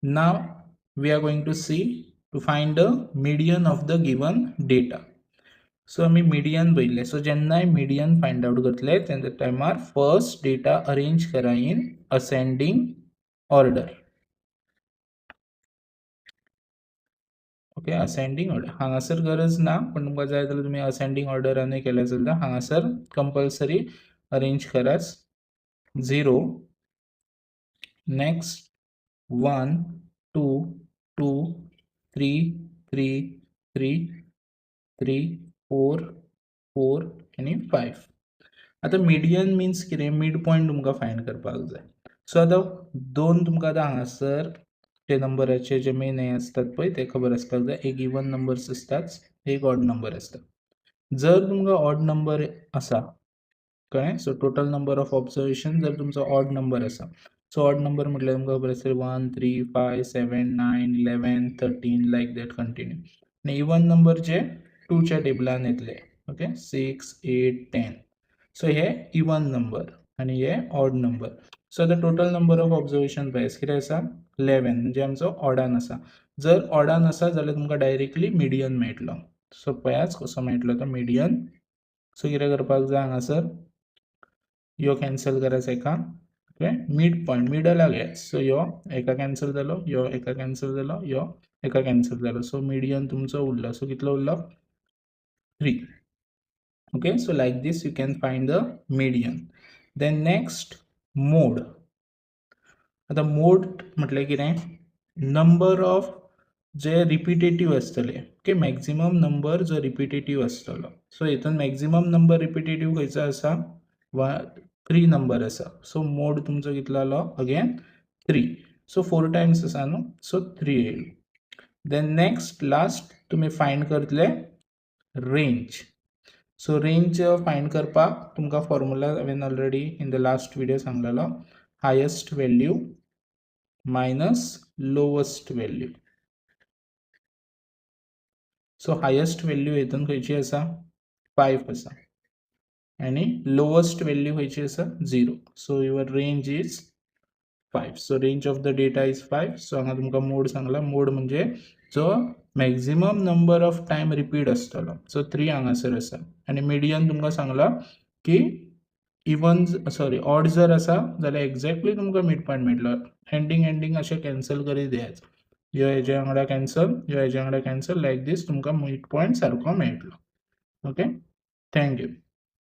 Now we are going to see to find the median of the given data. So आम्ही median पहिले. So जेन्ना median find out करतले तेन्ना टायमार first data arrange करा in ascending order. Okay, ascending order हांगासर गरज ना, पण तुमकां जाय जाल्यार तुमी असेंडिंग ऑर्डरान केल्यार चलता. हांगासर कंपल्सरी अरेंज कराच 0 नेक्स्ट 1 2 2 3 3 3 3 4 4 आणि 5. आता मीडियन मीन्स कितें, मिड पॉइंट तुमकां फायंड करपाक जाय. सो आता दोन तुमकां आतां हांगासर ते नंबराचे जे मेन हे असतात पळय ते खबर आसपाक जाय. एक इवन नंबर्स असतात, एक ऑड नंबर असता. जर तुमकां ऑड नंबर आसा कळ्ळें, so total number of observation जर तुमचो ऑड नंबर आसा, सो ऑड नंबर म्हटल्यार तुमकां खबर आसतली 1 3 5 7 9 11 13 लायक दॅट कंटिन्यू. आनी इवन नंबर जे 2 च्या टेबलान येतले. ओके, 6 8 10. सो हे इवन नंबर आनी हे odd number. So the total number of observation पळय कितें आसा 11, म्हणजे आमचो ऑडान आसा. जर ऑडान आसा जाल्यार तुमकां डायरेक्टली मिडियन मेळटलो. सो पळयाच कसो मेळटलो तो मिडियन. सो कितें करपाक जाय हांगासर यो कॅन्सल कराच एका. ओके, मिड पॉइंट मिडलाक घे. सो यो एका कॅन्सल जालो, यो एका कॅन्सल जालो, यो एका कॅन्सल जालो. सो मिडियन तुमचो उरलो. सो कितलो उरलो 3. okay, so like this you can find the median. Then next mode. आता मोड म्हटल्यार कितें, नंबर ऑफ जे रिपिटेटिव्ह आसतले. ओके, मॅक्झिमम नंबर जो रिपिटेटिव्ह आसतलो. सो हितून मॅक्झिमम नंबर रिपिटेटिव्ह खंयचो आसा 3 नंबर आसा. सो मोड तुमचो कितलो आलो अगेन 3. सो 4 टायम्स आसा न्हू, सो 3 येयलो. देन नेक्स्ट लास्ट तुमी फायंड करतले रेंज. सो रेंज फायंड करपाक तुमकां फॉर्म्युला हांवें already in the last video सांगलेलो, highest value minus lowest value. So highest value हितून खंयची आसा 5 आसा आनी लोवस्ट व्हॅल्यू खंयची आसा 0. So your range is 5. So range of the data is 5. So हांगा तुमकां मोड सांगला. मोड म्हणजे जो maximum number of time repeat आसतलो. सो 3 हांगासर आसा. आनी मिडियन तुमकां सांगला की इवन सॉरी ऑड जर आसा जाल्यार एक्झॅक्टली तुमकां मिड पॉइंट मेळटलो. एंडींग अशें कॅन्सल करीत द्यायच. यो हेजे वांगडा कॅन्सल, यो हेजे वांगडा कॅन्सल, लायक दीस तुमकां मिड पॉइंट सारको मेळटलो. Okay, thank you.